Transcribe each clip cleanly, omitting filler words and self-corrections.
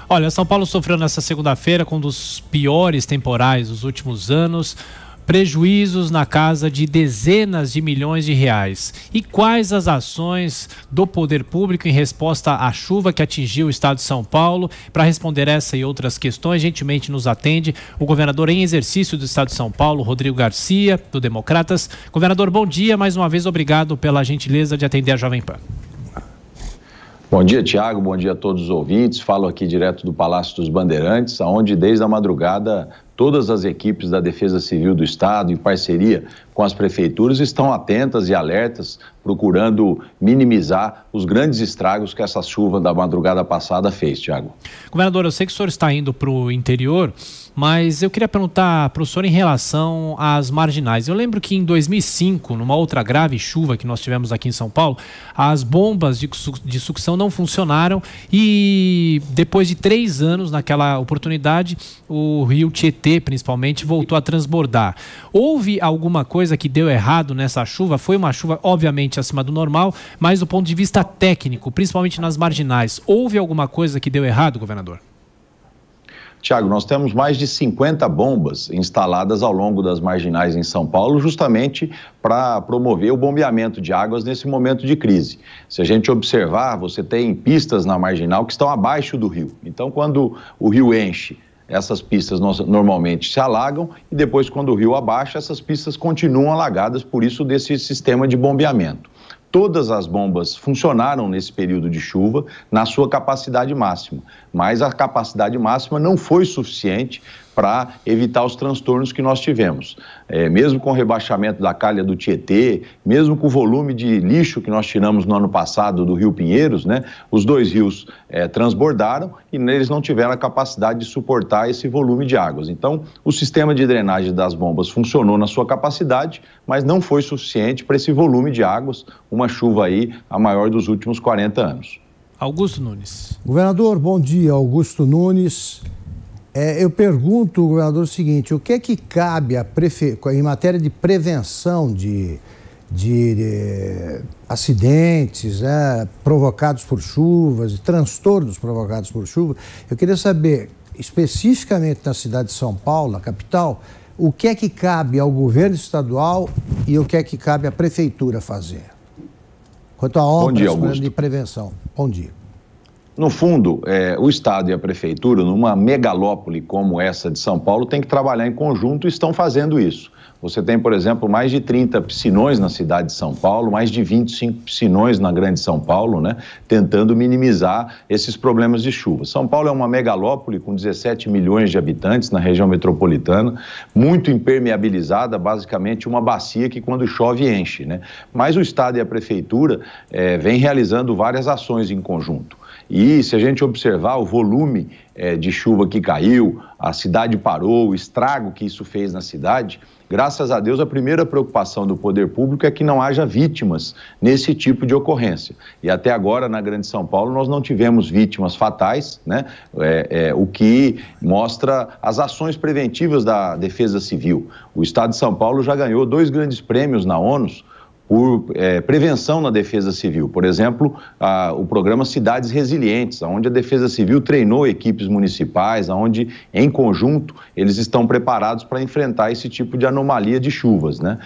Olha, São Paulo sofreu nessa segunda-feira com um dos piores temporais dos últimos anos, prejuízos na casa de dezenas de milhões de reais. E quais as ações do poder público em resposta à chuva que atingiu o estado de São Paulo? Para responder essa e outras questões, gentilmente nos atende o governador em exercício do estado de São Paulo, Rodrigo Garcia, do Democratas. Governador, bom dia, mais uma vez obrigado pela gentileza de atender a Jovem Pan. Bom dia, Tiago, bom dia a todos os ouvintes. Falo aqui direto do Palácio dos Bandeirantes, onde desde a madrugada todas as equipes da Defesa Civil do Estado, em parceria com as prefeituras, estão atentas e alertas, procurando minimizar os grandes estragos que essa chuva da madrugada passada fez, Tiago. Governador, eu sei que o senhor está indo para o interior, mas eu queria perguntar para o senhor em relação às marginais. Eu lembro que em 2005, numa outra grave chuva que nós tivemos aqui em São Paulo, as bombas de sucção não funcionaram e depois de 3 anos, naquela oportunidade, o rio Tietê, principalmente, voltou a transbordar. Houve alguma coisa que deu errado nessa chuva? Foi uma chuva, obviamente, acima do normal, mas do ponto de vista técnico, principalmente nas marginais, houve alguma coisa que deu errado, governador? Tiago, nós temos mais de 50 bombas instaladas ao longo das marginais em São Paulo, justamente para promover o bombeamento de águas nesse momento de crise. Se a gente observar, você tem pistas na marginal que estão abaixo do rio. Então, quando o rio enche, essas pistas normalmente se alagam e depois, quando o rio abaixa, essas pistas continuam alagadas, por isso desse sistema de bombeamento. Todas as bombas funcionaram nesse período de chuva na sua capacidade máxima, mas a capacidade máxima não foi suficiente para evitar os transtornos que nós tivemos. Mesmo com o rebaixamento da calha do Tietê, mesmo com o volume de lixo que nós tiramos no ano passado do Rio Pinheiros, né, os dois rios transbordaram e eles não tiveram a capacidade de suportar esse volume de águas. Então, o sistema de drenagem das bombas funcionou na sua capacidade, mas não foi suficiente para esse volume de águas, uma chuva aí a maior dos últimos 40 anos. Augusto Nunes. Governador, bom dia. Augusto Nunes. Eu pergunto, governador, o seguinte: o que é que cabe em matéria de prevenção de acidentes provocados por chuvas, de transtornos provocados por chuva? Eu queria saber, especificamente na cidade de São Paulo, na capital, o que é que cabe ao governo estadual e o que é que cabe à prefeitura fazer? Quanto a obras de prevenção. Bom dia. No fundo, o Estado e a Prefeitura, numa megalópole como essa de São Paulo, tem que trabalhar em conjunto e estão fazendo isso. Você tem, por exemplo, mais de 30 piscinões na cidade de São Paulo, mais de 25 piscinões na Grande São Paulo, né, tentando minimizar esses problemas de chuva. São Paulo é uma megalópole com 17 milhões de habitantes na região metropolitana, muito impermeabilizada, basicamente uma bacia que quando chove enche, né? Mas o Estado e a Prefeitura vêm realizando várias ações em conjunto. E se a gente observar o volume de chuva que caiu, a cidade parou, o estrago que isso fez na cidade, graças a Deus a primeira preocupação do poder público é que não haja vítimas nesse tipo de ocorrência. E até agora na Grande São Paulo nós não tivemos vítimas fatais, né? O que mostra as ações preventivas da Defesa Civil. O Estado de São Paulo já ganhou 2 grandes prêmios na ONU por prevenção na Defesa Civil. Por exemplo, o programa Cidades Resilientes, onde a Defesa Civil treinou equipes municipais, onde, em conjunto, eles estão preparados para enfrentar esse tipo de anomalia de chuvas, né?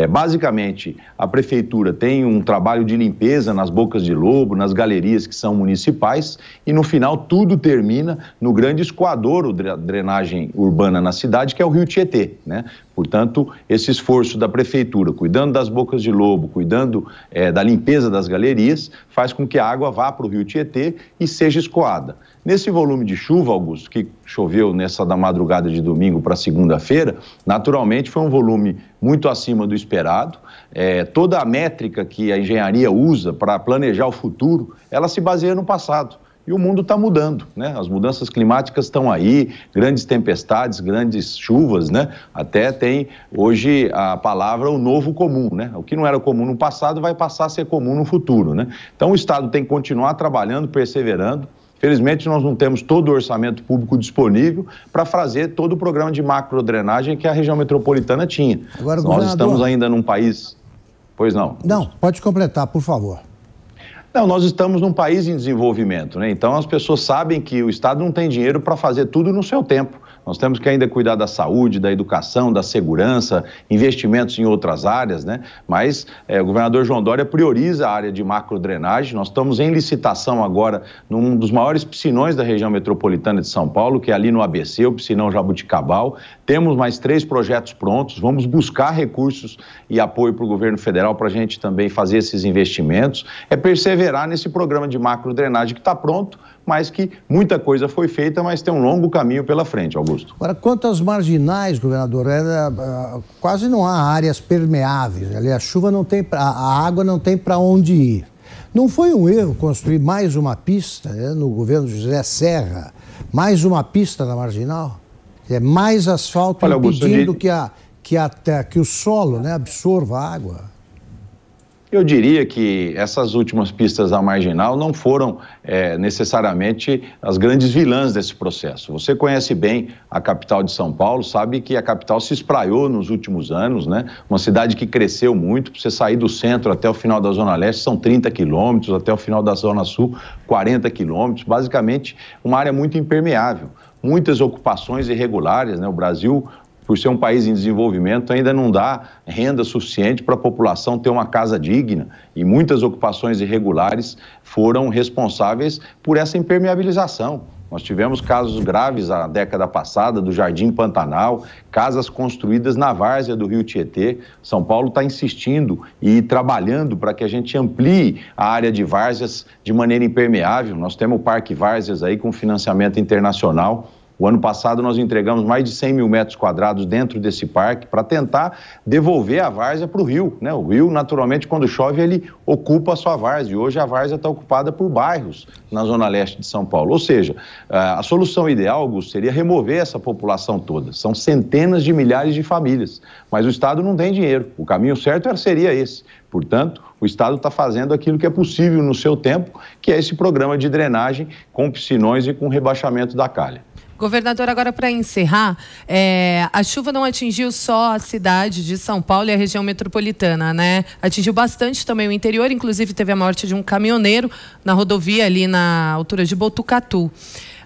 Basicamente, a Prefeitura tem um trabalho de limpeza nas bocas de lobo, nas galerias que são municipais, e no final tudo termina no grande escoadouro da drenagem urbana na cidade, que é o Rio Tietê, né? Portanto, esse esforço da Prefeitura, cuidando das bocas de lobo, cuidando da limpeza das galerias, faz com que a água vá para o Rio Tietê e seja escoada. Nesse volume de chuva, Augusto, que choveu da madrugada de domingo para segunda-feira, naturalmente foi um volume muito acima do esperado. Toda a métrica que a engenharia usa para planejar o futuro, ela se baseia no passado. E o mundo está mudando, né? As mudanças climáticas estão aí, grandes tempestades, grandes chuvas, né? Até tem hoje a palavra o novo comum, né? O que não era comum no passado vai passar a ser comum no futuro, né? Então o Estado tem que continuar trabalhando, perseverando. Felizmente nós não temos todo o orçamento público disponível para fazer todo o programa de macrodrenagem que a região metropolitana tinha. Agora, nós estamos ainda num país... Pois não. Não, pode completar, por favor. Não, nós estamos num país em desenvolvimento, né? Então as pessoas sabem que o Estado não tem dinheiro para fazer tudo no seu tempo. Nós temos que ainda cuidar da saúde, da educação, da segurança, investimentos em outras áreas, né? Mas o governador João Dória prioriza a área de macrodrenagem. Nós estamos em licitação agora num dos maiores piscinões da região metropolitana de São Paulo, que é ali no ABC, o piscinão Jabuticabal. Temos mais 3 projetos prontos, vamos buscar recursos e apoio para o governo federal para a gente também fazer esses investimentos. É perseverar nesse programa de macrodrenagem que está pronto, mas que muita coisa foi feita, mas tem um longo caminho pela frente, Augusto. Agora, quanto às marginais, governador, quase não há áreas permeáveis. Ali a chuva não tem, a água não tem para onde ir. Não foi um erro construir mais uma pista, no governo José Serra, mais uma pista na marginal? É mais asfalto impedindo que o solo, né, absorva a água? Eu diria que essas últimas pistas da marginal não foram necessariamente as grandes vilãs desse processo. Você conhece bem a capital de São Paulo, sabe que a capital se espraiou nos últimos anos, né? Uma cidade que cresceu muito. Para você sair do centro até o final da Zona Leste são 30 quilômetros, até o final da Zona Sul 40 quilômetros, basicamente uma área muito impermeável. Muitas ocupações irregulares, né? O Brasil, por ser um país em desenvolvimento, ainda não dá renda suficiente para a população ter uma casa digna, e muitas ocupações irregulares foram responsáveis por essa impermeabilização. Nós tivemos casos graves na década passada do Jardim Pantanal, casas construídas na várzea do Rio Tietê. São Paulo está insistindo e trabalhando para que a gente amplie a área de várzeas de maneira impermeável. Nós temos o Parque Várzeas aí com financiamento internacional. O ano passado nós entregamos mais de 100 mil metros quadrados dentro desse parque para tentar devolver a várzea para o rio, né? O rio, naturalmente, quando chove, ele ocupa a sua várzea. E hoje a várzea está ocupada por bairros na Zona Leste de São Paulo. Ou seja, a solução ideal, Augusto, seria remover essa população toda. São centenas de milhares de famílias, mas o Estado não tem dinheiro. O caminho certo seria esse. Portanto, o Estado está fazendo aquilo que é possível no seu tempo, que é esse programa de drenagem com piscinões e com rebaixamento da calha. Governador, agora para encerrar, a chuva não atingiu só a cidade de São Paulo e a região metropolitana, né? Atingiu bastante também o interior, inclusive teve a morte de um caminhoneiro na rodovia ali na altura de Botucatu,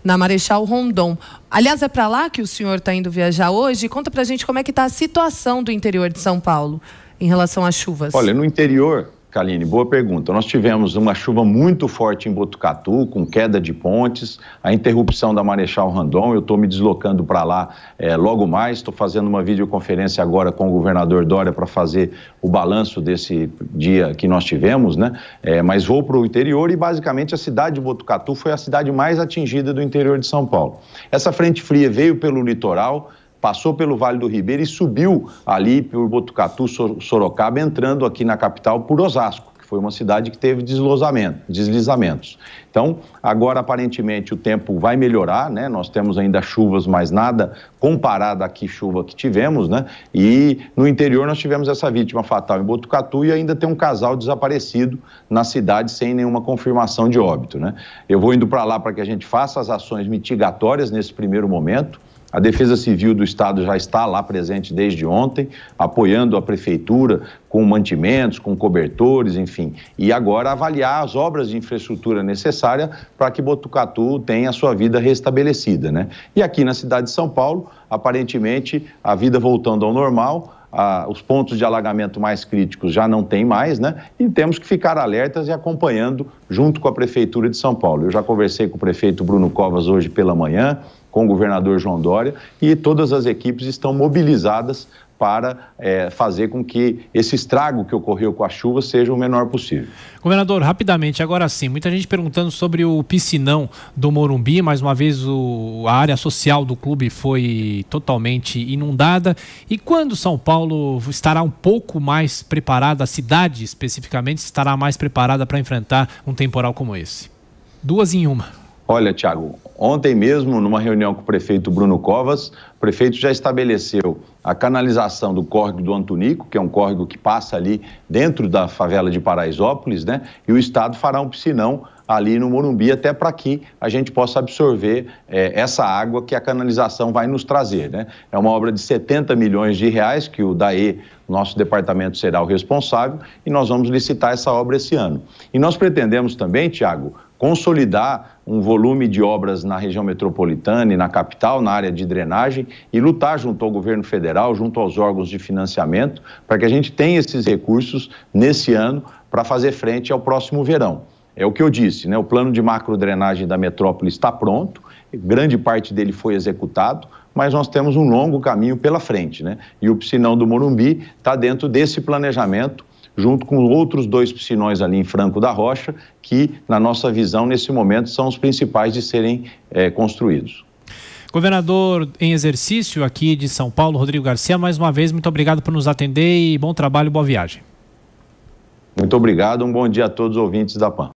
na Marechal Rondon. Aliás, é para lá que o senhor está indo viajar hoje? Conta para a gente como é que está a situação do interior de São Paulo em relação às chuvas. Olha, no interior, Kaline, boa pergunta. Nós tivemos uma chuva muito forte em Botucatu, com queda de pontes, a interrupção da Marechal Rondon. Eu estou me deslocando para lá logo mais, estou fazendo uma videoconferência agora com o governador Dória para fazer o balanço desse dia que nós tivemos, né? Mas vou para o interior e basicamente a cidade de Botucatu foi a cidade mais atingida do interior de São Paulo. Essa frente fria veio pelo litoral, passou pelo Vale do Ribeira e subiu ali por Botucatu, Sorocaba, entrando aqui na capital por Osasco, que foi uma cidade que teve deslizamentos. Então, agora aparentemente o tempo vai melhorar, né? Nós temos ainda chuvas, mas nada comparado à chuva que tivemos, né? E no interior nós tivemos essa vítima fatal em Botucatu e ainda tem um casal desaparecido na cidade sem nenhuma confirmação de óbito, né? Eu vou indo para lá para que a gente faça as ações mitigatórias nesse primeiro momento. A Defesa Civil do Estado já está lá presente desde ontem, apoiando a Prefeitura com mantimentos, com cobertores, enfim. E agora avaliar as obras de infraestrutura necessárias para que Botucatu tenha a sua vida restabelecida, né? E aqui na cidade de São Paulo, aparentemente, a vida voltando ao normal, os pontos de alagamento mais críticos já não tem mais, né? E temos que ficar alertas e acompanhando junto com a Prefeitura de São Paulo. Eu já conversei com o prefeito Bruno Covas hoje pela manhã, com o governador João Dória, e todas as equipes estão mobilizadas para fazer com que esse estrago que ocorreu com a chuva seja o menor possível. Governador, rapidamente, agora sim, muita gente perguntando sobre o piscinão do Morumbi. Mais uma vez a área social do clube foi totalmente inundada. E quando São Paulo estará um pouco mais preparada, a cidade especificamente estará mais preparada para enfrentar um temporal como esse? 2 em 1. Olha, Tiago, ontem mesmo, numa reunião com o prefeito Bruno Covas, o prefeito já estabeleceu a canalização do córrego do Antunico, que é um córrego que passa ali dentro da favela de Paraisópolis, né? E o Estado fará um piscinão ali no Morumbi, até para que a gente possa absorver essa água que a canalização vai nos trazer, né? É uma obra de 70 milhões de reais que o DAE, nosso departamento, será o responsável, e nós vamos licitar essa obra esse ano. E nós pretendemos também, Tiago, consolidar um volume de obras na região metropolitana e na capital, na área de drenagem, e lutar junto ao governo federal, junto aos órgãos de financiamento, para que a gente tenha esses recursos nesse ano para fazer frente ao próximo verão. É o que eu disse, né? O plano de macrodrenagem da metrópole está pronto, grande parte dele foi executado, mas nós temos um longo caminho pela frente, né? E o piscinão do Morumbi está dentro desse planejamento, junto com outros 2 piscinões ali em Franco da Rocha, que, na nossa visão, nesse momento, são os principais de serem construídos. Governador em exercício aqui de São Paulo, Rodrigo Garcia, mais uma vez, muito obrigado por nos atender e bom trabalho, boa viagem. Muito obrigado, um bom dia a todos os ouvintes da PAN.